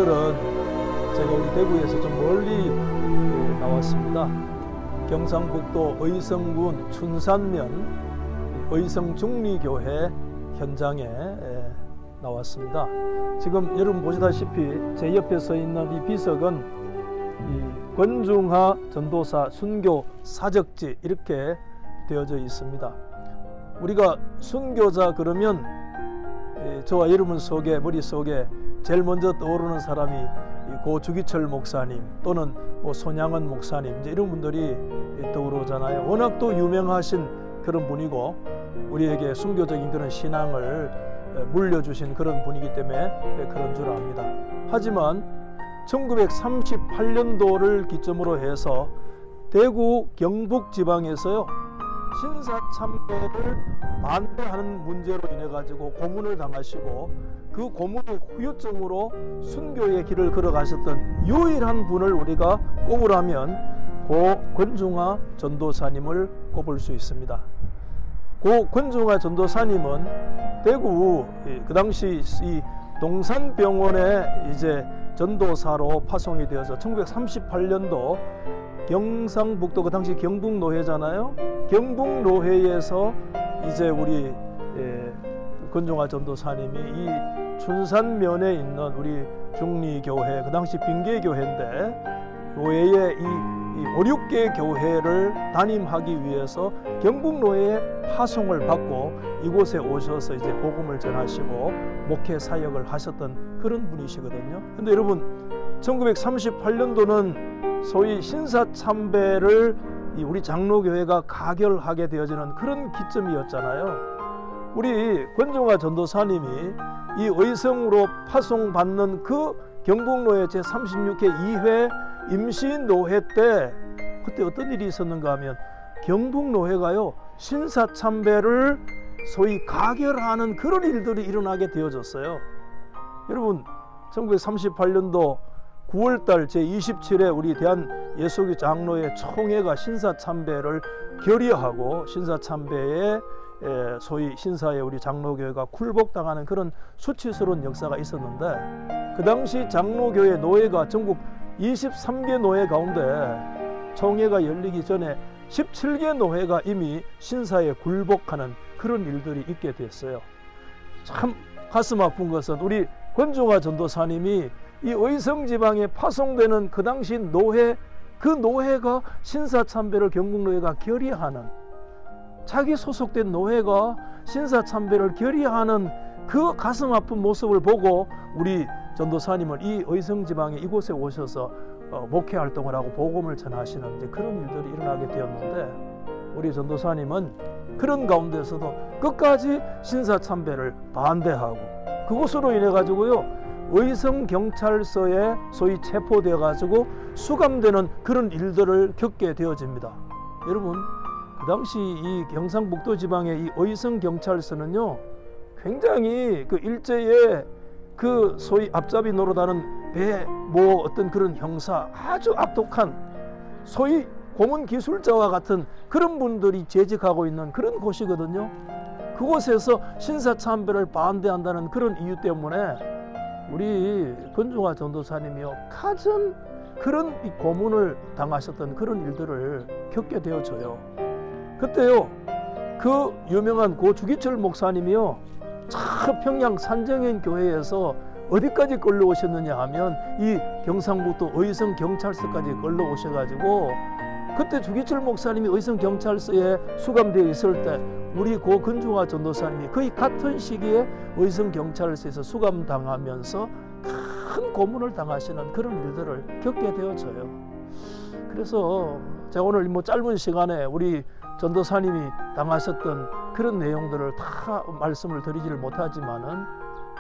오늘은 제가 우리 대구에서 좀 멀리 나왔습니다. 경상북도 의성군 춘산면 의성중리교회 현장에 나왔습니다. 지금 여러분 보시다시피 제 옆에 서 있는 이 비석은 이 권중하 전도사 순교 사적지 이렇게 되어져 있습니다. 우리가 순교자 그러면 저와 여러분 속에 머릿속에 제일 먼저 떠오르는 사람이 고 주기철 목사님 또는 뭐 손양은 목사님 이제 이런 분들이 떠오르잖아요. 워낙 또 유명하신 그런 분이고 우리에게 순교적인 그런 신앙을 물려주신 그런 분이기 때문에 그런 줄 압니다. 하지만 1938년도를 기점으로 해서 대구 경북 지방에서요 신사참배를 반대하는 문제로 인해 가지고 고문을 당하시고 그 고문의 후유증으로 순교의 길을 걸어가셨던 유일한 분을 우리가 꼽으라면 고 권중하 전도사님을 꼽을 수 있습니다. 고 권중하 전도사님은 대구 그 당시 이 동산병원에 이제 전도사로 파송이 되어서 1938년도 경상북도 그 당시 경북노회잖아요. 경북노회에서 이제 우리 권중하 전도사님이 이 춘산면에 있는 우리 중리교회 그 당시 빙계교회인데 교회의 이 5, 6개 교회를 담임하기 위해서 경북노회에 파송을 받고 이곳에 오셔서 이제 복음을 전하시고 목회 사역을 하셨던 그런 분이시거든요. 근데 여러분 1938년도는 소위 신사참배를 우리 장로교회가 가결하게 되어지는 그런 기점이었잖아요. 우리 권중하 전도사님이 이 의성으로 파송받는 그 경북노회 제36회 2회 임시노회 때 그때 어떤 일이 있었는가 하면 경북노회가요 신사참배를 소위 가결하는 그런 일들이 일어나게 되어졌어요. 여러분 1938년도 9월달 제27회 우리 대한예수교 장로회 총회가 신사참배를 결의하고 신사참배에 소위 신사에 우리 장로교회가 굴복당하는 그런 수치스러운 역사가 있었는데 그 당시 장로교회 노회가 전국 23개 노회 가운데 총회가 열리기 전에 17개 노회가 이미 신사에 굴복하는 그런 일들이 있게 됐어요. 참 가슴 아픈 것은 우리 권중하 전도사님이 이 의성지방에 파송되는 그 당시 노회 그 노회가 신사참배를 경북노회가 결의하는 자기 소속된 노회가 신사참배를 결의하는 그 가슴 아픈 모습을 보고 우리 전도사님은 이 의성지방에 이곳에 오셔서 목회 활동을 하고 복음을 전하시는 이제 그런 일들이 일어나게 되었는데 우리 전도사님은 그런 가운데서도 끝까지 신사참배를 반대하고 그것으로 인해 가지고요 의성경찰서에 소위 체포되어 가지고 수감되는 그런 일들을 겪게 되어집니다. 여러분 그 당시 이 경상북도 지방의 이 의성경찰서는요 굉장히 그 일제의 그 소위 앞잡이 노릇하는 배 뭐 어떤 그런 형사 아주 악독한 소위 고문 기술자와 같은 그런 분들이 재직하고 있는 그런 곳이거든요. 그곳에서 신사참배를 반대한다는 그런 이유 때문에 우리 권중하 전도사님이요 가장 그런 이 고문을 당하셨던 그런 일들을 겪게 되어져요. 그때요 그 유명한 고 주기철 목사님이요 평양 산정현 교회에서 어디까지 끌려오셨느냐 하면 이 경상북도 의성경찰서까지 끌려오셔가지고 그때 주기철 목사님이 의성경찰서에 수감되어 있을 때 우리 고 권중하 전도사님이 거의 같은 시기에 의성경찰서에서 수감당하면서 큰 고문을 당하시는 그런 일들을 겪게 되어져요. 그래서 제가 오늘 뭐 짧은 시간에 우리 전도사님이 당하셨던 그런 내용들을 다 말씀을 드리지를 못하지만은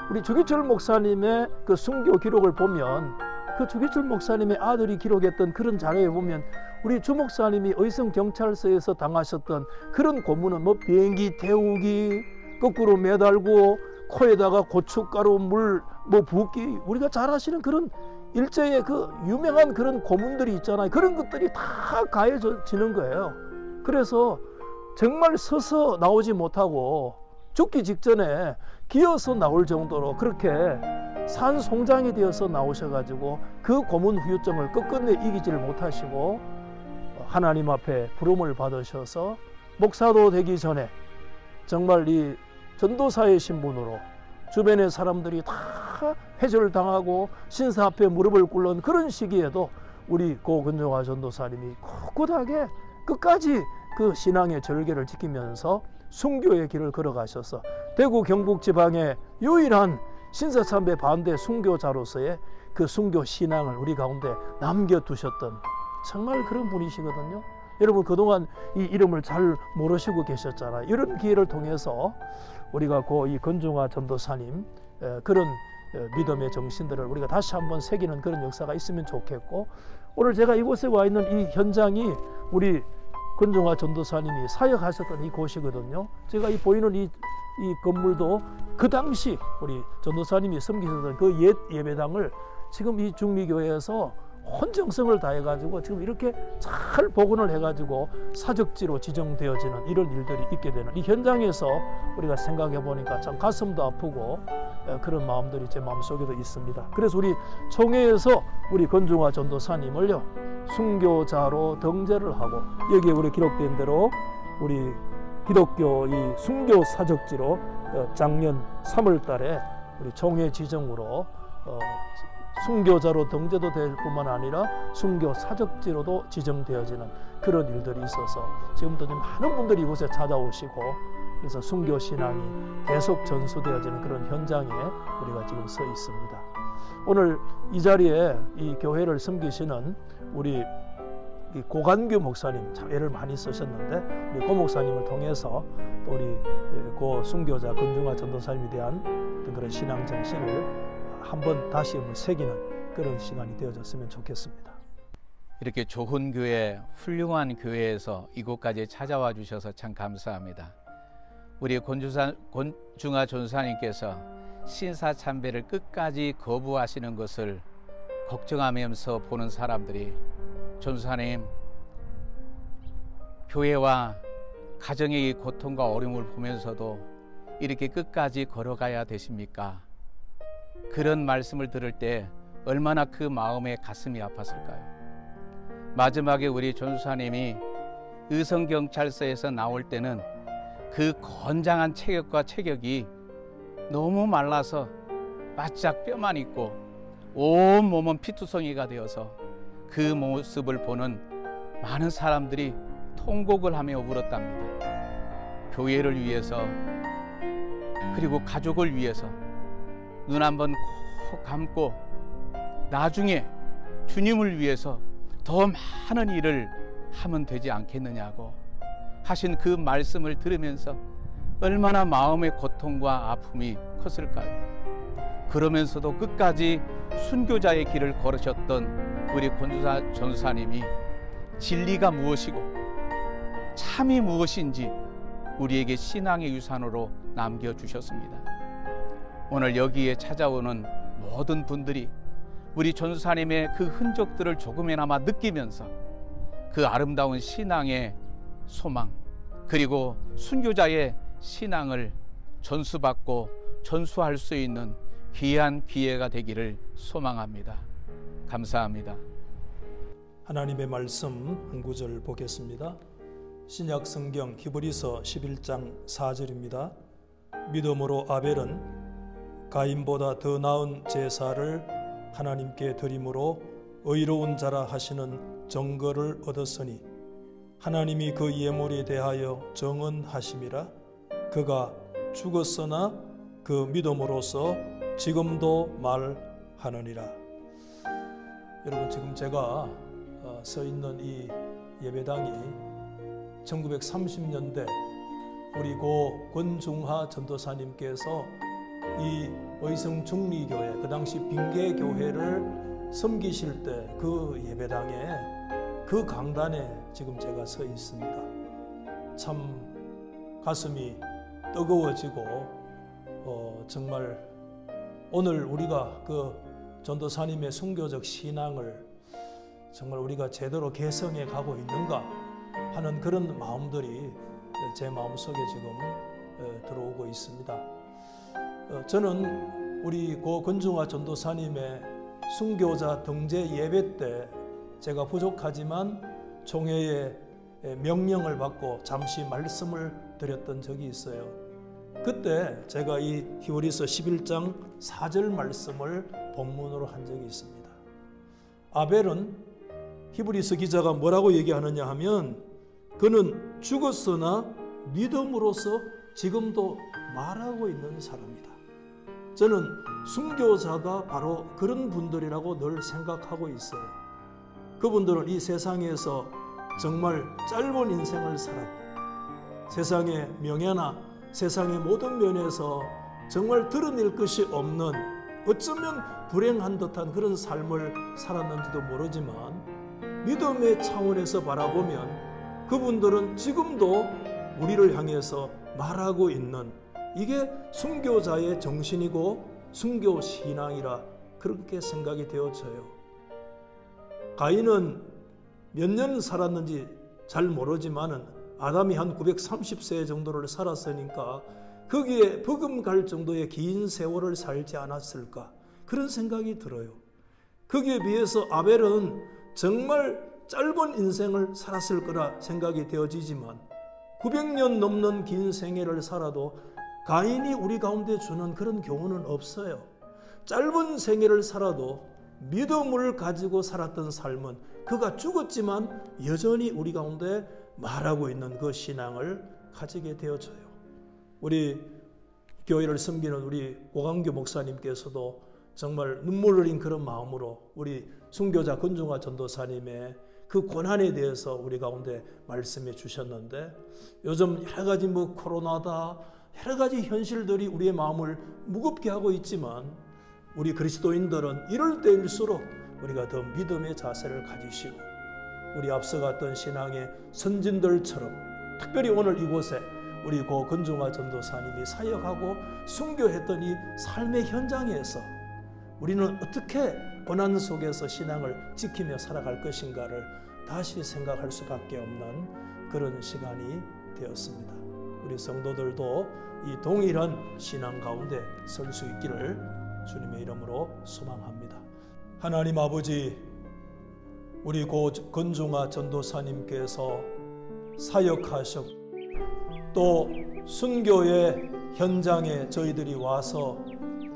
우리 주기철 목사님의 그 순교 기록을 보면 그 주기철 목사님의 아들이 기록했던 그런 자료에 보면 우리 주 목사님이 의성경찰서에서 당하셨던 그런 고문은 뭐 비행기 태우기, 거꾸로 매달고 코에다가 고춧가루 물 뭐 붓기 우리가 잘 아시는 그런 일제의 그 유명한 그런 고문들이 있잖아요. 그런 것들이 다 가해지는 거예요. 그래서 정말 서서 나오지 못하고 죽기 직전에 기어서 나올 정도로 그렇게 산송장이 되어서 나오셔가지고 그 고문 후유증을 끝끝내 이기지를 못하시고 하나님 앞에 부름을 받으셔서 목사도 되기 전에 정말 이 전도사의 신분으로 주변의 사람들이 다 회절당하고 신사 앞에 무릎을 꿇는 그런 시기에도 우리 고 권종화 전도사님이 꿋꿋하게 끝까지 그 신앙의 절개를 지키면서 순교의 길을 걸어가셔서 대구 경북 지방의 유일한 신사참배 반대 순교자로서의 그 순교 신앙을 우리 가운데 남겨두셨던 정말 그런 분이시거든요. 여러분 그동안 이 이름을 잘 모르시고 계셨잖아요. 이런 기회를 통해서 우리가 이 권종화 전도사님 그런 믿음의 정신들을 우리가 다시 한번 새기는 그런 역사가 있으면 좋겠고, 오늘 제가 이곳에 와 있는 이 현장이 우리 권종화 전도사님이 사역하셨던 이 곳이거든요. 제가 이 보이는 이 건물도 그 당시 우리 전도사님이 섬기셨던 그 옛 예배당을 지금 이 중미교회에서 온 정성을 다해가지고 지금 이렇게 잘 복원을 해가지고 사적지로 지정되어지는 이런 일들이 있게 되는 이 현장에서 우리가 생각해 보니까 참 가슴도 아프고 그런 마음들이 제 마음속에도 있습니다. 그래서 우리 총회에서 우리 권종화 전도사님을요 순교자로 등재를 하고, 여기에 우리 기록된 대로 우리 기독교 이 순교 사적지로 작년 3월 달에 우리 총회 지정으로 순교자로 등재도 될 뿐만 아니라 순교 사적지로도 지정되어지는 그런 일들이 있어서 지금도 많은 분들이 이곳에 찾아오시고, 그래서 순교 신앙이 계속 전수되어지는 그런 현장에 우리가 지금 서 있습니다. 오늘 이 자리에 이 교회를 섬기시는 우리 고관규 목사님 참 애를 많이 쓰셨는데, 우리 고 목사님을 통해서 또 우리 고 순교자 권종화 전도사님에 대한 어떤 그런 신앙 정신을 한번 다시 한번 새기는 그런 시간이 되어졌으면 좋겠습니다. 이렇게 좋은 교회, 훌륭한 교회에서 이곳까지 찾아와 주셔서 참 감사합니다. 우리 권중화 전도사님께서 신사참배를 끝까지 거부하시는 것을 걱정하면서 보는 사람들이, 전도사님, 교회와 가정의 이 고통과 어려움을 보면서도 이렇게 끝까지 걸어가야 되십니까? 그런 말씀을 들을 때 얼마나 그 마음에 가슴이 아팠을까요? 마지막에 우리 전도사님이 의성경찰서에서 나올 때는 그 건장한 체격과 체격이 너무 말라서 바짝 뼈만 있고 온 몸은 피투성이가 되어서 그 모습을 보는 많은 사람들이 통곡을 하며 울었답니다. 교회를 위해서, 그리고 가족을 위해서 눈 한번 콕 감고 나중에 주님을 위해서 더 많은 일을 하면 되지 않겠느냐고 하신 그 말씀을 들으면서 얼마나 마음의 고통과 아픔이 컸을까요? 그러면서도 끝까지 순교자의 길을 걸으셨던 우리 권중화 전도사님이 진리가 무엇이고 참이 무엇인지 우리에게 신앙의 유산으로 남겨주셨습니다. 오늘 여기에 찾아오는 모든 분들이 우리 전도사님의 그 흔적들을 조금이나마 느끼면서 그 아름다운 신앙의 소망, 그리고 순교자의 신앙을 전수받고 전수할 수 있는 귀한 기회가 되기를 소망합니다. 감사합니다. 하나님의 말씀 한 구절 보겠습니다. 신약 성경 히브리서 11장 4절입니다. 믿음으로 아벨은 가인보다 더 나은 제사를 하나님께 드림으로 의로운 자라 하시는 증거를 얻었으니 하나님이 그 예물에 대하여 정언하심이라. 그가 죽었으나 그 믿음으로써 지금도 말하느니라. 여러분, 지금 제가 서 있는 이 예배당이 1930년대 우리 고 권중화 전도사님께서 이 의성 중리교회, 그 당시 빙계교회를 섬기실 때 그 예배당에, 그 강단에 지금 제가 서 있습니다. 참 가슴이 뜨거워지고 정말 오늘 우리가 그 전도사님의 순교적 신앙을 정말 우리가 제대로 개성해 가고 있는가 하는 그런 마음들이 제 마음속에 지금 들어오고 있습니다. 저는 우리 고 권중화 전도사님의 순교자 등재 예배 때 제가 부족하지만 총회의 명령을 받고 잠시 말씀을 드렸던 적이 있어요. 그때 제가 이 히브리서 11장 4절 말씀을 본문으로 한 적이 있습니다. 아벨은 히브리서 기자가 뭐라고 얘기하느냐 하면 그는 죽었으나 믿음으로써 지금도 말하고 있는 사람이다. 저는 순교자가 바로 그런 분들이라고 늘 생각하고 있어요. 그분들은 이 세상에서 정말 짧은 인생을 살았고 세상의 명예나 세상의 모든 면에서 정말 드러낼 것이 없는 어쩌면 불행한 듯한 그런 삶을 살았는지도 모르지만 믿음의 차원에서 바라보면 그분들은 지금도 우리를 향해서 말하고 있는 이게 순교자의 정신이고 순교신앙이라 그렇게 생각이 되어져요. 가인은 몇 년 살았는지 잘 모르지만은 아담이 한 930세 정도를 살았으니까 거기에 버금갈 정도의 긴 세월을 살지 않았을까 그런 생각이 들어요. 거기에 비해서 아벨은 정말 짧은 인생을 살았을 거라 생각이 되어지지만 900년 넘는 긴 생애를 살아도 가인이 우리 가운데 주는 그런 교훈은 없어요. 짧은 생애를 살아도 믿음을 가지고 살았던 삶은 그가 죽었지만 여전히 우리 가운데 말하고 있는 그 신앙을 가지게 되어져요. 우리 교회를 섬기는 우리 오광규 목사님께서도 정말 눈물 흘린 그런 마음으로 우리 순교자 권중화 전도사님의 그 고난에 대해서 우리 가운데 말씀해 주셨는데 요즘 여러 가지 코로나다 여러 가지 현실들이 우리의 마음을 무겁게 하고 있지만 우리 그리스도인들은 이럴 때일수록 우리가 더 믿음의 자세를 가지시고 우리 앞서갔던 신앙의 선진들처럼 특별히 오늘 이곳에 우리 고 권중화 전도사님이 사역하고 순교했던 이 삶의 현장에서 우리는 어떻게 고난 속에서 신앙을 지키며 살아갈 것인가를 다시 생각할 수밖에 없는 그런 시간이 되었습니다. 우리 성도들도 이 동일한 신앙 가운데 설 수 있기를 주님의 이름으로 소망합니다. 하나님 아버지, 우리 고 권중화 전도사님께서 사역하셨고 또 순교의 현장에 저희들이 와서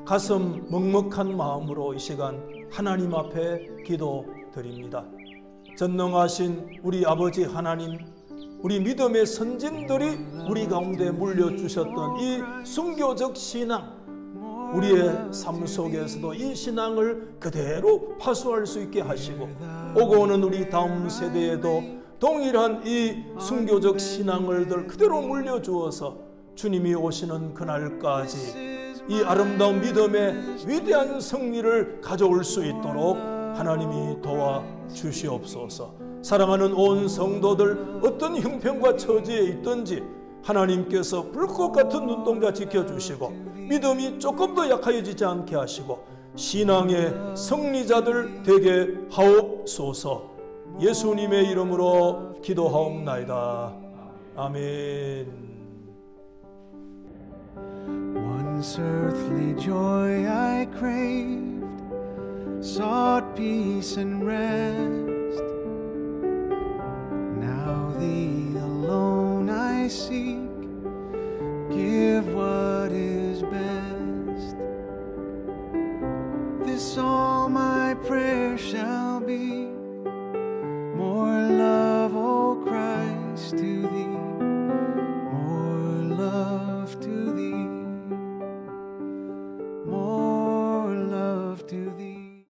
가슴 먹먹한 마음으로 이 시간 하나님 앞에 기도드립니다. 전능하신 우리 아버지 하나님, 우리 믿음의 선진들이 우리 가운데 물려주셨던 이 순교적 신앙, 우리의 삶 속에서도 이 신앙을 그대로 파수할 수 있게 하시고 오고 오는 우리 다음 세대에도 동일한 이 순교적 신앙을 그대로 물려주어서 주님이 오시는 그날까지 이 아름다운 믿음의 위대한 승리를 가져올 수 있도록 하나님이 도와주시옵소서. 사랑하는 온 성도들 어떤 형편과 처지에 있든지 하나님께서 불꽃 같은 눈동자 지켜주시고 믿음이 조금 더 약해지지 않게 하시고 신앙의 승리자들 되게 하옵소서. 예수님의 이름으로 기도하옵나이다. 아멘. Once earthly joy I craved, sought peace and rest. Now thee alone I seek, give what is best. This all my prayer